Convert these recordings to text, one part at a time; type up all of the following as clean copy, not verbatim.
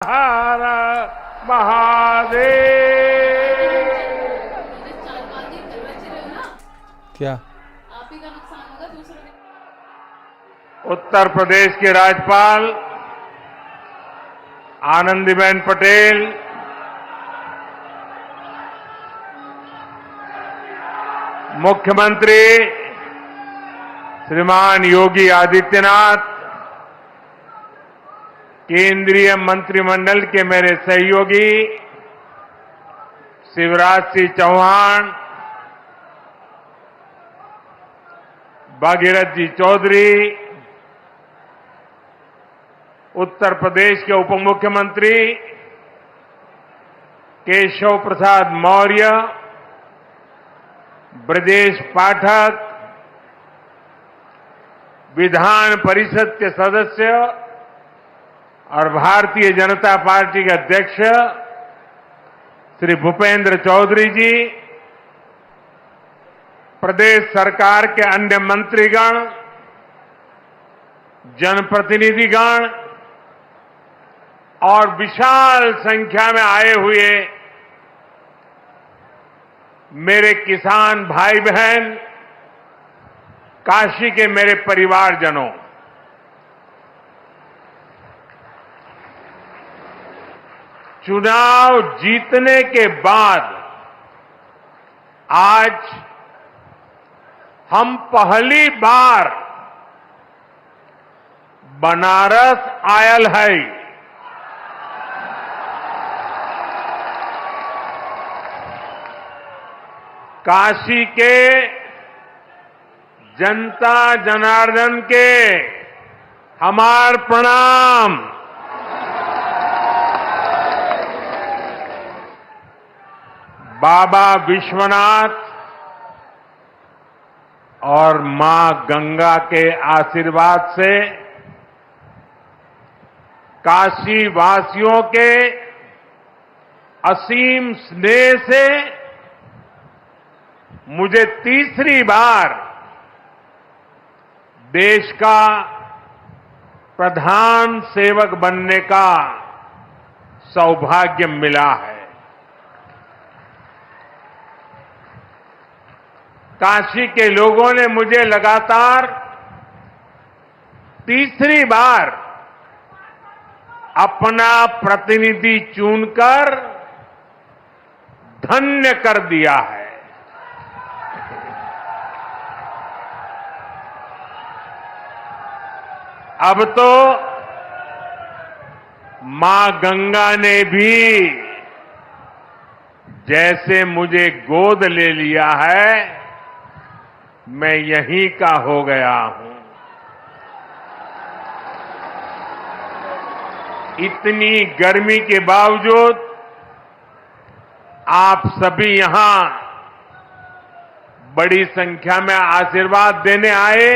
हर महादेव। क्या आप ही का नुकसान होगा, दूसरों के। उत्तर प्रदेश के राज्यपाल आनंदीबेन पटेल, मुख्यमंत्री श्रीमान योगी आदित्यनाथ, केंद्रीय मंत्रिमंडल के मेरे सहयोगी शिवराज सिंह चौहान, भागीरथ जी चौधरी, उत्तर प्रदेश के उप मुख्यमंत्री केशव प्रसाद मौर्य, ब्रजेश पाठक, विधान परिषद के सदस्य और भारतीय जनता पार्टी के अध्यक्ष श्री भूपेंद्र चौधरी जी, प्रदेश सरकार के अन्य मंत्रीगण, जनप्रतिनिधिगण और विशाल संख्या में आए हुए मेरे किसान भाई बहन, काशी के मेरे परिवारजनों, चुनाव जीतने के बाद आज हम पहली बार बनारस आयल है। काशी के जनता जनार्दन के हमार प्रणाम। बाबा विश्वनाथ और मां गंगा के आशीर्वाद से काशी वासियों के असीम स्नेह से मुझे तीसरी बार देश का प्रधान सेवक बनने का सौभाग्य मिला है। काशी के लोगों ने मुझे लगातार तीसरी बार अपना प्रतिनिधि चुनकर धन्य कर दिया है। अब तो मां गंगा ने भी जैसे मुझे गोद ले लिया है, मैं यहीं का हो गया हूं। इतनी गर्मी के बावजूद आप सभी यहां बड़ी संख्या में आशीर्वाद देने आए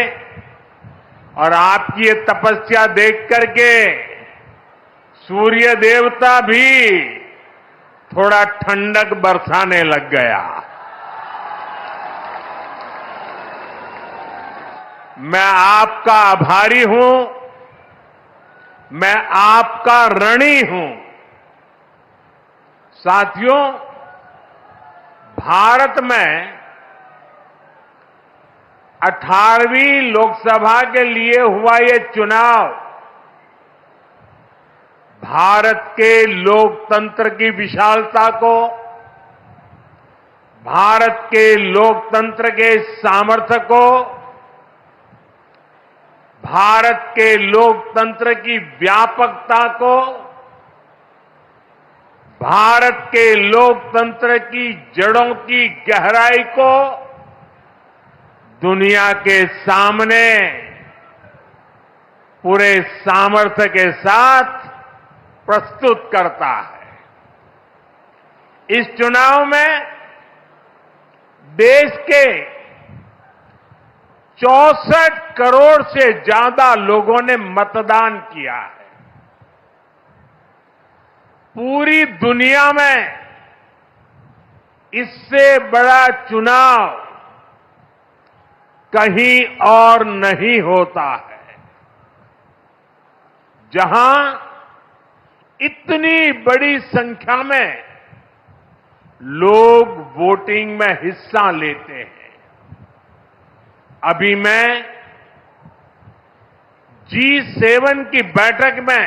और आपकी ये तपस्या देख करके सूर्य देवता भी थोड़ा ठंडक बरसाने लग गया। मैं आपका आभारी हूं, मैं आपका ऋणी हूं। साथियों, भारत में 18वीं लोकसभा के लिए हुआ ये चुनाव भारत के लोकतंत्र की विशालता को, भारत के लोकतंत्र के सामर्थ्य को, भारत के लोकतंत्र की व्यापकता को, भारत के लोकतंत्र की जड़ों की गहराई को दुनिया के सामने पूरे सामर्थ्य के साथ प्रस्तुत करता है। इस चुनाव में देश के 64 करोड़ से ज्यादा लोगों ने मतदान किया है। पूरी दुनिया में इससे बड़ा चुनाव कहीं और नहीं होता है, जहां इतनी बड़ी संख्या में लोग वोटिंग में हिस्सा लेते हैं। अभी मैं G7 की बैठक में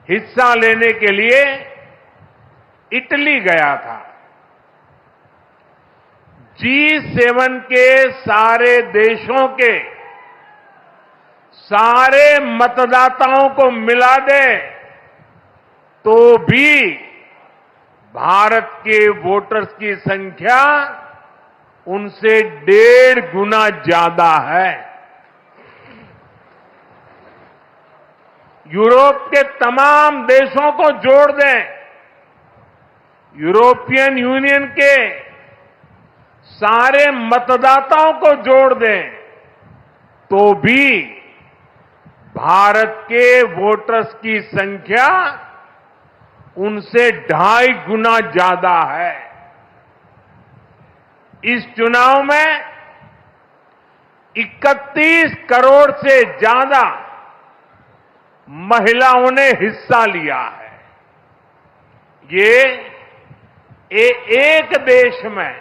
हिस्सा लेने के लिए इटली गया था। G7 के सारे देशों के सारे मतदाताओं को मिला दे तो भी भारत के वोटर्स की संख्या उनसे 1.5 गुना ज्यादा है। यूरोप के तमाम देशों को जोड़ दें, यूरोपियन यूनियन के सारे मतदाताओं को जोड़ दें तो भी भारत के वोटर्स की संख्या उनसे 2.5 गुना ज्यादा है। इस चुनाव में 31 करोड़ से ज्यादा महिलाओं ने हिस्सा लिया है। ये एक देश में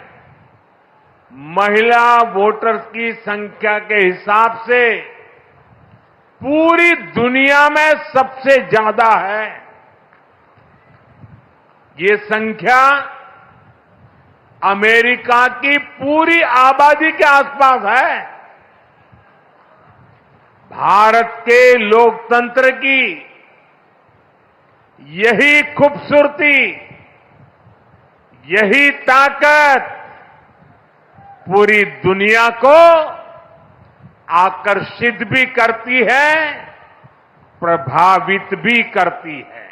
महिला वोटर्स की संख्या के हिसाब से पूरी दुनिया में सबसे ज्यादा है। ये संख्या अमेरिका की पूरी आबादी के आसपास है। भारत के लोकतंत्र की यही खूबसूरती, यही ताकत पूरी दुनिया को आकर्षित भी करती है, प्रभावित भी करती है।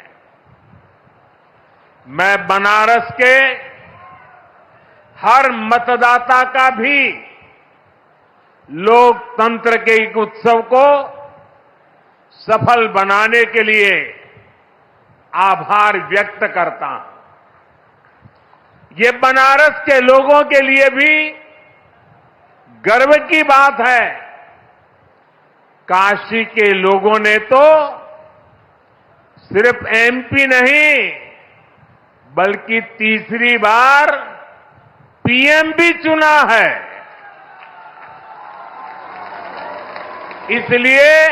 मैं बनारस के हर मतदाता का भी लोकतंत्र के एक उत्सव को सफल बनाने के लिए आभार व्यक्त करता हूं। ये बनारस के लोगों के लिए भी गर्व की बात है। काशी के लोगों ने तो सिर्फ एमपी नहीं बल्कि तीसरी बार पीएम भी चुना है। इसलिए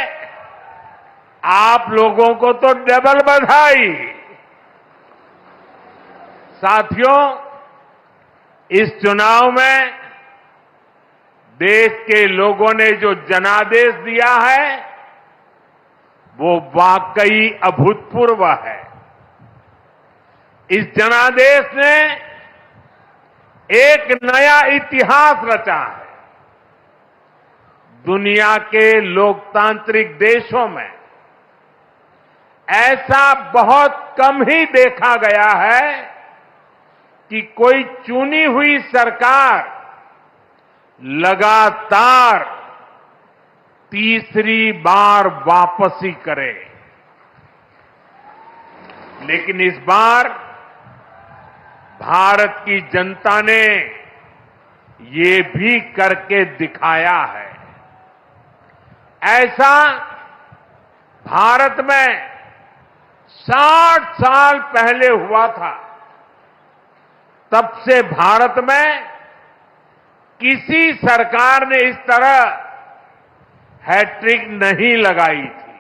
आप लोगों को तो डबल बधाई। साथियों, इस चुनाव में देश के लोगों ने जो जनादेश दिया है वो वाकई अभूतपूर्व है। इस जनादेश ने एक नया इतिहास रचा है। दुनिया के लोकतांत्रिक देशों में ऐसा बहुत कम ही देखा गया है कि कोई चुनी हुई सरकार लगातार तीसरी बार वापसी करे। लेकिन इस बार भारत की जनता ने ये भी करके दिखाया है। ऐसा भारत में 60 साल पहले हुआ था। तब से भारत में किसी सरकार ने इस तरह हैट्रिक नहीं लगाई थी।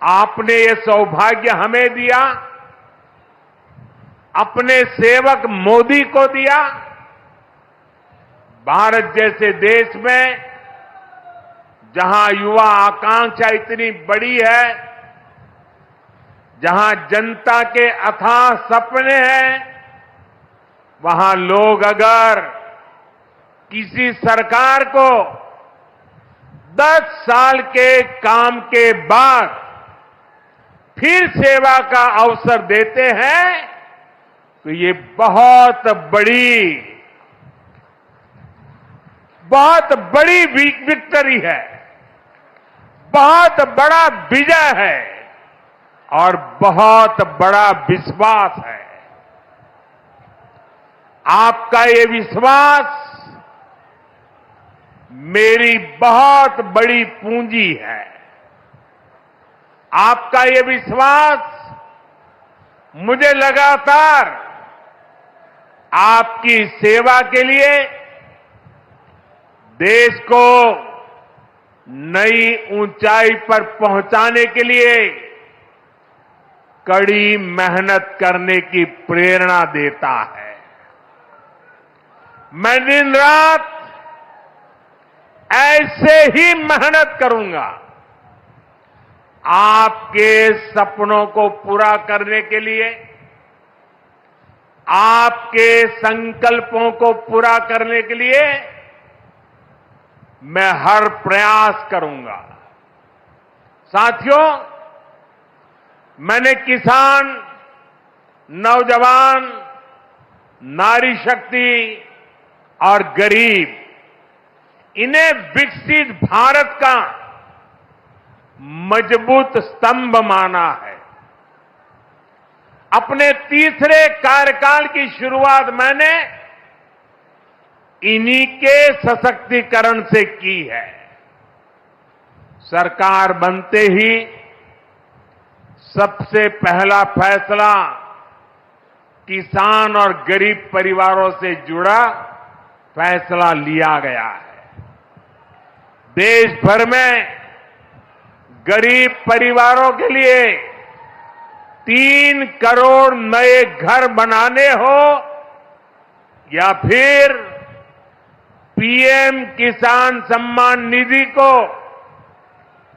आपने ये सौभाग्य हमें दिया, अपने सेवक मोदी को दिया। भारत जैसे देश में जहां युवा आकांक्षा इतनी बड़ी है, जहां जनता के अथाह सपने हैं, वहां लोग अगर किसी सरकार को 10 साल के काम के बाद फिर सेवा का अवसर देते हैं तो ये बहुत बड़ी विक्ट्री है, बहुत बड़ा विजय है और बहुत बड़ा विश्वास है। आपका ये विश्वास मेरी बहुत बड़ी पूंजी है। आपका ये विश्वास मुझे लगातार आपकी सेवा के लिए देश को नई ऊंचाई पर पहुंचाने के लिए कड़ी मेहनत करने की प्रेरणा देता है। मैं दिन रात ऐसे ही मेहनत करूंगा आपके सपनों को पूरा करने के लिए, आपके संकल्पों को पूरा करने के लिए मैं हर प्रयास करूंगा। साथियों, मैंने किसान, नौजवान, नारी शक्ति और गरीब, इन्हें विकसित भारत का मजबूत स्तंभ माना है। अपने तीसरे कार्यकाल की शुरुआत मैंने इन्हीं के सशक्तिकरण से की है। सरकार बनते ही सबसे पहला फैसला किसान और गरीब परिवारों से जुड़ा फैसला लिया गया है। देश भर में गरीब परिवारों के लिए 3 करोड़ नए घर बनाने हो या फिर पीएम किसान सम्मान निधि को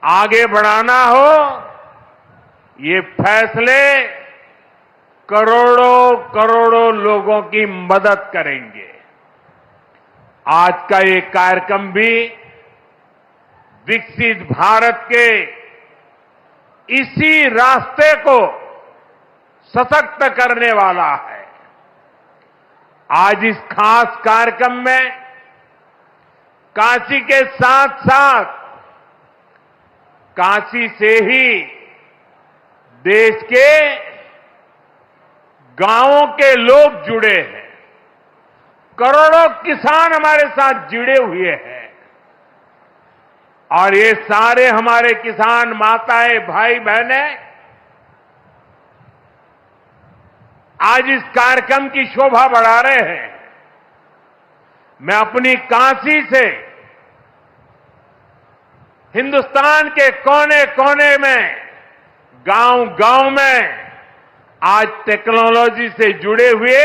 आगे बढ़ाना हो, ये फैसले करोड़ों करोड़ों लोगों की मदद करेंगे। आज का ये कार्यक्रम भी विकसित भारत के इसी रास्ते को सशक्त करने वाला है। आज इस खास कार्यक्रम में काशी के साथ साथ काशी से ही देश के गांवों के लोग जुड़े हैं। करोड़ों किसान हमारे साथ जुड़े हुए हैं और ये सारे हमारे किसान माताएं, भाई बहनें आज इस कार्यक्रम की शोभा बढ़ा रहे हैं। मैं अपनी काशी से हिंदुस्तान के कोने कोने में, गांव गांव में आज टेक्नोलॉजी से जुड़े हुए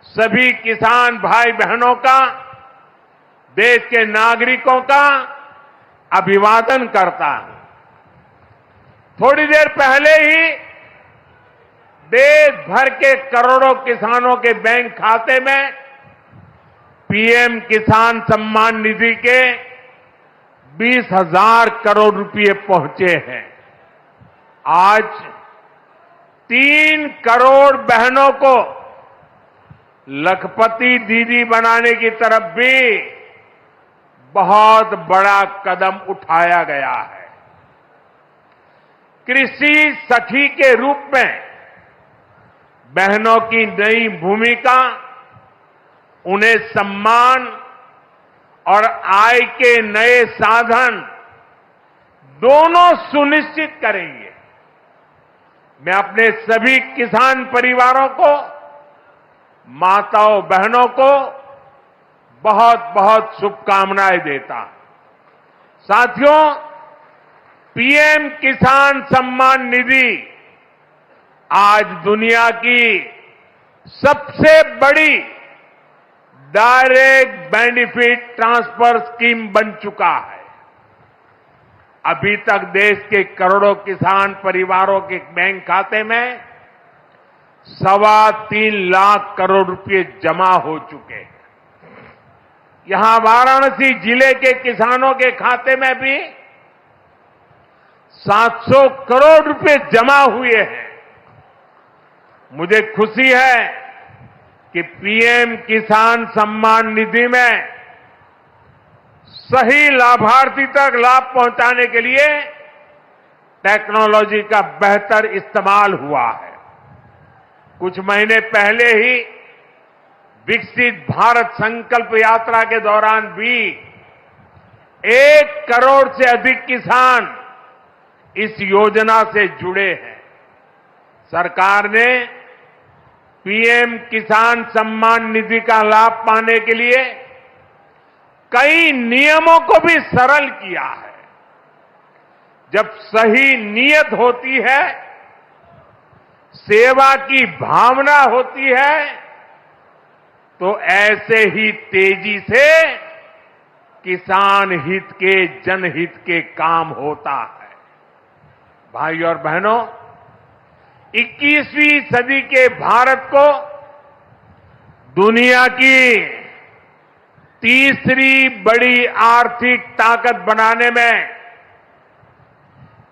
सभी किसान भाई बहनों का, देश के नागरिकों का अभिवादन करता हूं। थोड़ी देर पहले ही देश भर के करोड़ों किसानों के बैंक खाते में पीएम किसान सम्मान निधि के 20,000 करोड़ रुपए पहुंचे हैं। आज 3 करोड़ बहनों को लखपति दीदी बनाने की तरफ भी बहुत बड़ा कदम उठाया गया है। कृषि सखी के रूप में बहनों की नई भूमिका उन्हें सम्मान और आय के नए साधन दोनों सुनिश्चित करेंगे। मैं अपने सभी किसान परिवारों को, माताओं बहनों को बहुत बहुत शुभकामनाएं देता हूं। साथियों, पीएम किसान सम्मान निधि आज दुनिया की सबसे बड़ी डायरेक्ट बेनिफिट ट्रांसफर स्कीम बन चुका है। अभी तक देश के करोड़ों किसान परिवारों के बैंक खाते में 3.25 लाख करोड़ रुपए जमा हो चुके हैं। यहां वाराणसी जिले के किसानों के खाते में भी 700 करोड़ रुपए जमा हुए हैं। मुझे खुशी है कि पीएम किसान सम्मान निधि में सही लाभार्थी तक लाभ पहुंचाने के लिए टेक्नोलॉजी का बेहतर इस्तेमाल हुआ है। कुछ महीने पहले ही विकसित भारत संकल्प यात्रा के दौरान भी 1 करोड़ से अधिक किसान इस योजना से जुड़े हैं। सरकार ने पीएम किसान सम्मान निधि का लाभ पाने के लिए कई नियमों को भी सरल किया है। जब सही नीयत होती है, सेवा की भावना होती है, तो ऐसे ही तेजी से किसान हित के, जनहित के काम होता है। भाई और बहनों, 21वीं सदी के भारत को दुनिया की तीसरी बड़ी आर्थिक ताकत बनाने में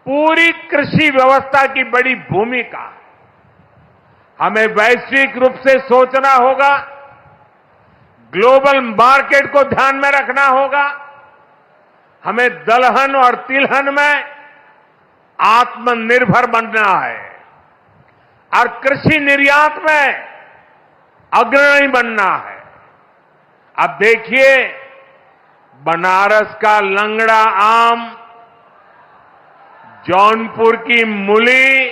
पूरी कृषि व्यवस्था की बड़ी भूमिका है। हमें वैश्विक रूप से सोचना होगा, ग्लोबल मार्केट को ध्यान में रखना होगा। हमें दलहन और तिलहन में आत्मनिर्भर बनना है और कृषि निर्यात में अग्रणी बनना है। अब देखिए, बनारस का लंगड़ा आम, जौनपुर की मूली,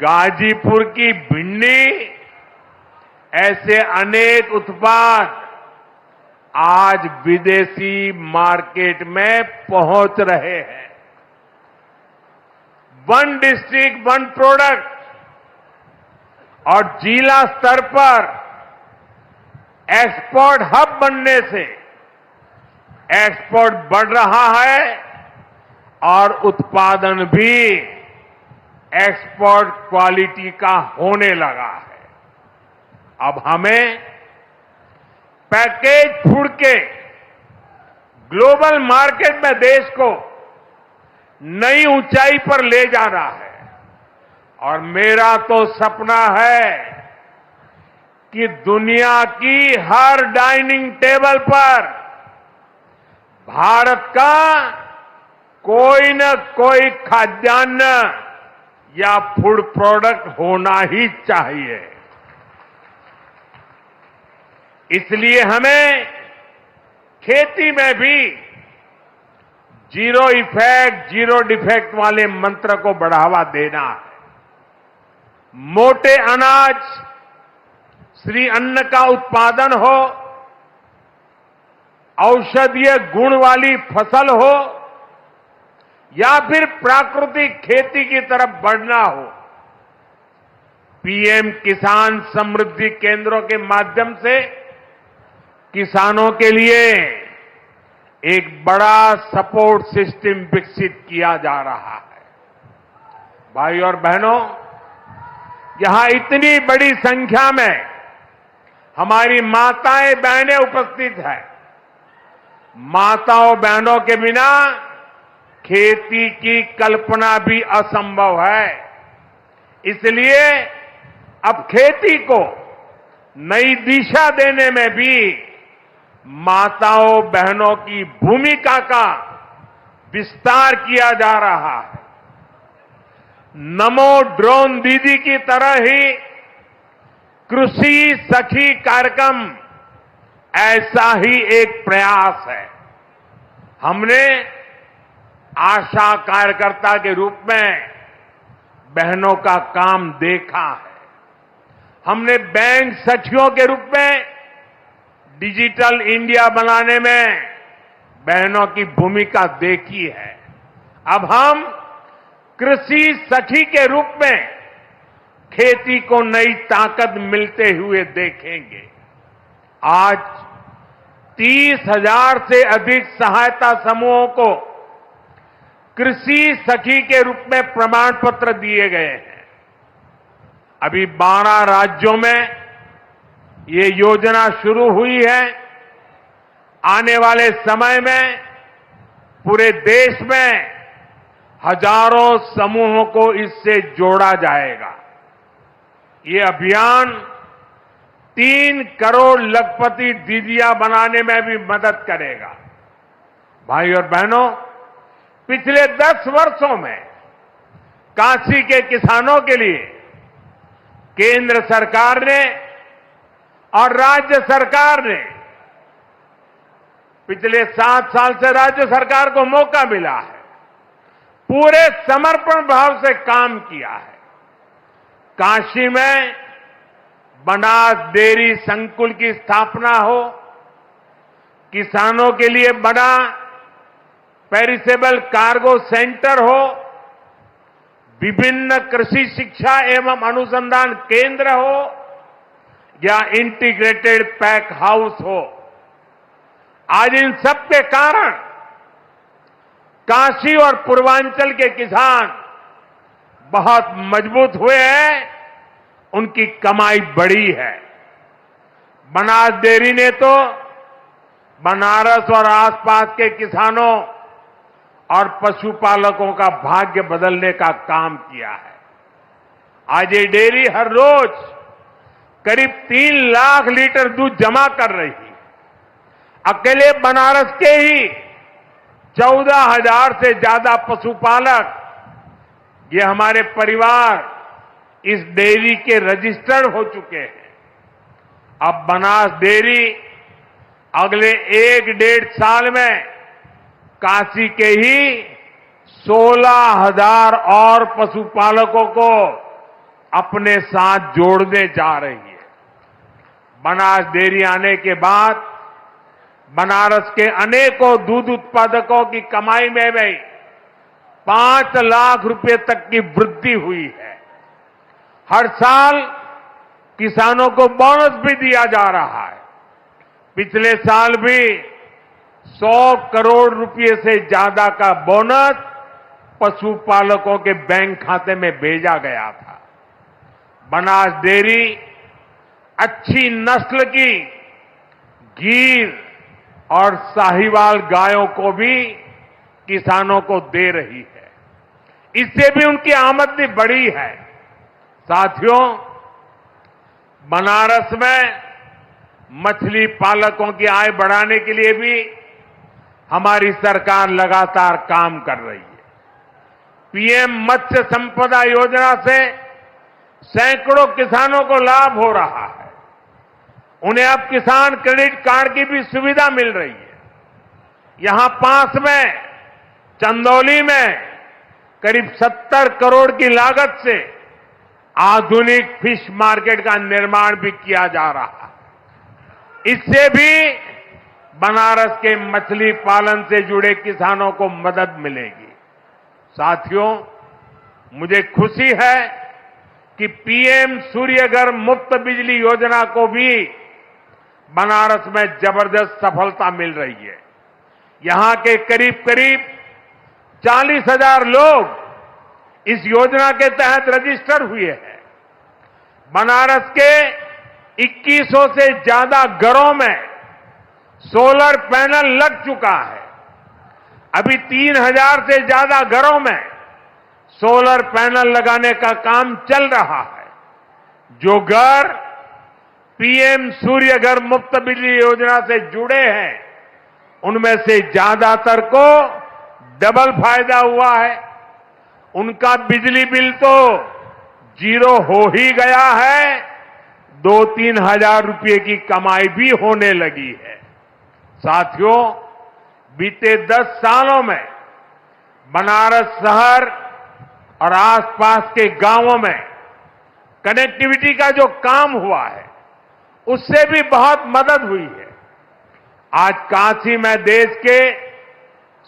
गाजीपुर की भिंडी, ऐसे अनेक उत्पाद आज विदेशी मार्केट में पहुंच रहे हैं। वन डिस्ट्रिक्ट वन प्रोडक्ट और जिला स्तर पर एक्सपोर्ट हब बनने से एक्सपोर्ट बढ़ रहा है और उत्पादन भी एक्सपोर्ट क्वालिटी का होने लगा है। अब हमें पैकेज फूड के ग्लोबल मार्केट में देश को नई ऊंचाई पर ले जाना है और मेरा तो सपना है कि दुनिया की हर डाइनिंग टेबल पर भारत का कोई न कोई खाद्यान्न या फूड प्रोडक्ट होना ही चाहिए। इसलिए हमें खेती में भी जीरो इफेक्ट, जीरो डिफेक्ट वाले मंत्र को बढ़ावा देना है। मोटे अनाज, श्री अन्न का उत्पादन हो, औषधीय गुण वाली फसल हो या फिर प्राकृतिक खेती की तरफ बढ़ना हो, पीएम किसान समृद्धि केंद्रों के माध्यम से किसानों के लिए एक बड़ा सपोर्ट सिस्टम विकसित किया जा रहा है। भाई और बहनों, यहां इतनी बड़ी संख्या में हमारी माताएं बहनें उपस्थित हैं। माताओं बहनों के बिना खेती की कल्पना भी असंभव है। इसलिए अब खेती को नई दिशा देने में भी माताओं बहनों की भूमिका का विस्तार किया जा रहा है। नमो ड्रोन दीदी की तरह ही कृषि सखी कार्यक्रम ऐसा ही एक प्रयास है। हमने आशा कार्यकर्ता के रूप में बहनों का काम देखा है। हमने बैंक सखियों के रूप में डिजिटल इंडिया बनाने में बहनों की भूमिका देखी है। अब हम कृषि सखी के रूप में खेती को नई ताकत मिलते हुए देखेंगे। आज 30,000 से अधिक सहायता समूहों को कृषि सखी के रूप में प्रमाण पत्र दिए गए हैं। अभी 12 राज्यों में ये योजना शुरू हुई है। आने वाले समय में पूरे देश में हजारों समूहों को इससे जोड़ा जाएगा। ये अभियान 3 करोड़ लखपति दीदियां बनाने में भी मदद करेगा। भाई और बहनों, पिछले 10 वर्षों में काशी के किसानों के लिए केंद्र सरकार ने और राज्य सरकार ने, पिछले 7 साल से राज्य सरकार को मौका मिला है, पूरे समर्पण भाव से काम किया है। काशी में बनास डेयरी संकुल की स्थापना हो, किसानों के लिए बड़ा पेरिसेबल कार्गो सेंटर हो, विभिन्न कृषि शिक्षा एवं अनुसंधान केंद्र हो या इंटीग्रेटेड पैक हाउस हो, आज इन सब के कारण काशी और पूर्वांचल के किसान बहुत मजबूत हुए हैं, उनकी कमाई बढ़ी है। बनास डेयरी ने तो बनारस और आसपास के किसानों और पशुपालकों का भाग्य बदलने का काम किया है। आज ये डेयरी हर रोज करीब 3 लाख लीटर दूध जमा कर रही है। अकेले बनारस के ही 14,000 से ज्यादा पशुपालक, ये हमारे परिवार इस डेयरी के रजिस्टर्ड हो चुके हैं। अब बनास डेयरी अगले 1-1.5 साल में काशी के ही 16,000 और पशुपालकों को अपने साथ जोड़ने जा रही है। बनास डेयरी आने के बाद बनारस के अनेकों दूध उत्पादकों की कमाई में भी 5 लाख रुपए तक की वृद्धि हुई है। हर साल किसानों को बोनस भी दिया जा रहा है। पिछले साल भी 100 करोड़ रुपए से ज्यादा का बोनस पशुपालकों के बैंक खाते में भेजा गया था। बनास डेयरी अच्छी नस्ल की गीर और साहिवाल गायों को भी किसानों को दे रही है। इससे भी उनकी आमदनी बढ़ी है। साथियों, बनारस में मछली पालकों की आय बढ़ाने के लिए भी हमारी सरकार लगातार काम कर रही है। पीएम मत्स्य संपदा योजना से सैकड़ों किसानों को लाभ हो रहा है। उन्हें अब किसान क्रेडिट कार्ड की भी सुविधा मिल रही है। यहां पास में चंदौली में करीब 70 करोड़ की लागत से आधुनिक फिश मार्केट का निर्माण भी किया जा रहा है। इससे भी बनारस के मछली पालन से जुड़े किसानों को मदद मिलेगी। साथियों, मुझे खुशी है कि पीएम सूर्यघर मुफ्त बिजली योजना को भी बनारस में जबरदस्त सफलता मिल रही है। यहां के करीब 40,000 लोग इस योजना के तहत रजिस्टर हुए हैं। बनारस के 2100 से ज्यादा घरों में सोलर पैनल लग चुका है। अभी 3,000 से ज्यादा घरों में सोलर पैनल लगाने का काम चल रहा है। जो घर पीएम सूर्यघर मुफ्त बिजली योजना से जुड़े हैं, उनमें से ज्यादातर को डबल फायदा हुआ है। उनका बिजली बिल तो 0 हो ही गया है, 2-3 हजार रुपये की कमाई भी होने लगी है। साथियों, बीते 10 सालों में बनारस शहर और आसपास के गांवों में कनेक्टिविटी का जो काम हुआ है, उससे भी बहुत मदद हुई है। आज काशी में देश के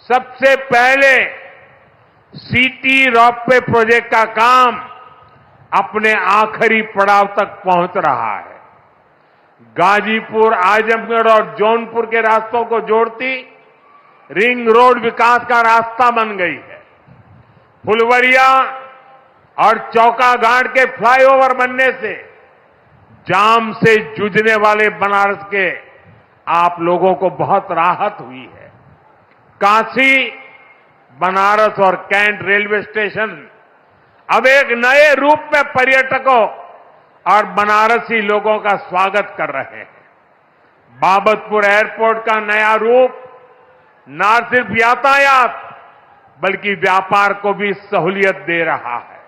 सबसे पहले सिटी रोपवे प्रोजेक्ट का काम अपने आखिरी पड़ाव तक पहुंच रहा है। गाजीपुर, आजमगढ़ और जौनपुर के रास्तों को जोड़ती रिंग रोड विकास का रास्ता बन गई है। फुलवरिया और चौका घाट के फ्लाईओवर बनने से जाम से जूझने वाले बनारस के आप लोगों को बहुत राहत हुई है। काशी, बनारस और कैंट रेलवे स्टेशन अब एक नए रूप में पर्यटकों और बनारसी लोगों का स्वागत कर रहे हैं। बाबतपुर एयरपोर्ट का नया रूप न सिर्फ यातायात बल्कि व्यापार को भी सहूलियत दे रहा है।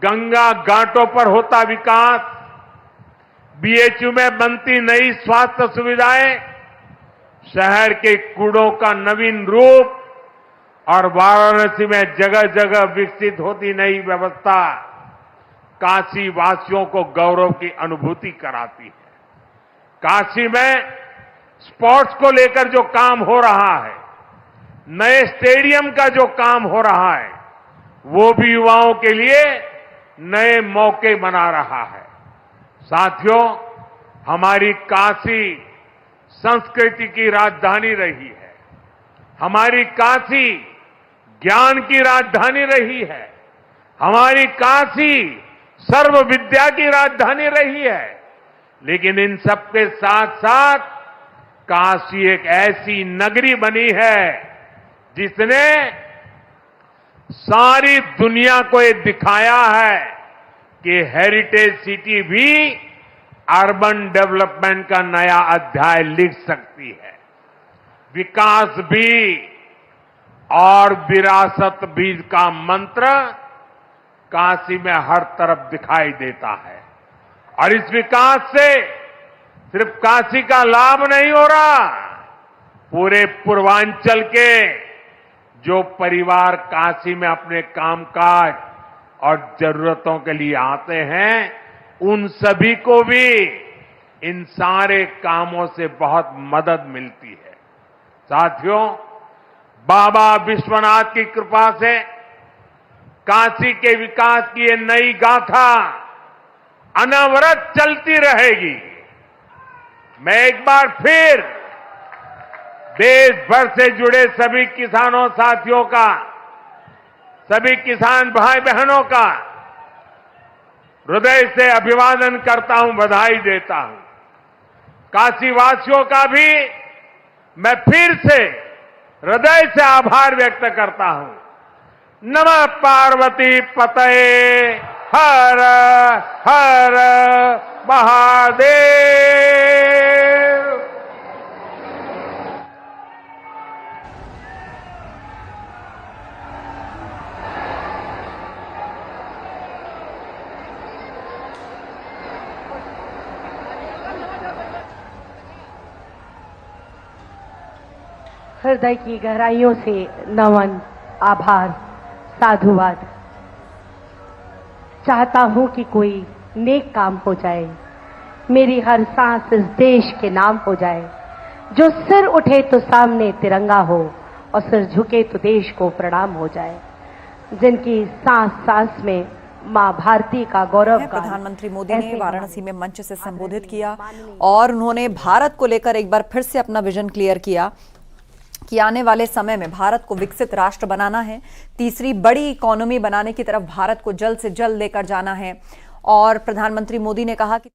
गंगा घाटों पर होता विकास, बीएचयू में बनती नई स्वास्थ्य सुविधाएं, शहर के कूड़ों का नवीन रूप और वाराणसी में जगह जगह विकसित होती नई व्यवस्था काशी वासियों को गौरव की अनुभूति कराती है। काशी में स्पोर्ट्स को लेकर जो काम हो रहा है, नए स्टेडियम का जो काम हो रहा है, वो भी युवाओं के लिए नए मौके बना रहा है। साथियों, हमारी काशी संस्कृति की राजधानी रही है। हमारी काशी ज्ञान की राजधानी रही है। हमारी काशी सर्व विद्या की राजधानी रही है। लेकिन इन सबके साथ साथ काशी एक ऐसी नगरी बनी है जिसने सारी दुनिया को ये दिखाया है कि हेरिटेज सिटी भी अर्बन डेवलपमेंट का नया अध्याय लिख सकती है। विकास भी और विरासत भी का मंत्र काशी में हर तरफ दिखाई देता है। और इस विकास से सिर्फ काशी का लाभ नहीं हो रहा, पूरे पूर्वांचल के जो परिवार काशी में अपने कामकाज और जरूरतों के लिए आते हैं, उन सभी को भी इन सारे कामों से बहुत मदद मिलती है। साथियों, बाबा विश्वनाथ की कृपा से काशी के विकास की ये नई गाथा अनवरत चलती रहेगी। मैं एक बार फिर देश भर से जुड़े सभी किसानों साथियों का, सभी किसान भाई बहनों का हृदय से अभिवादन करता हूं, बधाई देता हूं। काशी वासियों का भी मैं फिर से हृदय से आभार व्यक्त करता हूं। नमः पार्वती पतये हर हर महादेव। हृदय की गहराइयों से नमन, आभार, साधुवाद। चाहता हूं कि कोई नेक काम हो जाए, मेरी हर सांस इस देश के नाम हो जाए। जो सिर उठे तो सामने तिरंगा हो और सिर झुके तो देश को प्रणाम हो जाए। जिनकी सांस सांस में मां भारती का गौरव। प्रधानमंत्री मोदी ने वाराणसी में मंच से संबोधित किया और उन्होंने भारत को लेकर एक बार फिर से अपना विजन क्लियर किया कि आने वाले समय में भारत को विकसित राष्ट्र बनाना है, तीसरी बड़ी इकोनॉमी बनाने की तरफ भारत को जल्द से जल्द लेकर जाना है। और प्रधानमंत्री मोदी ने कहा कि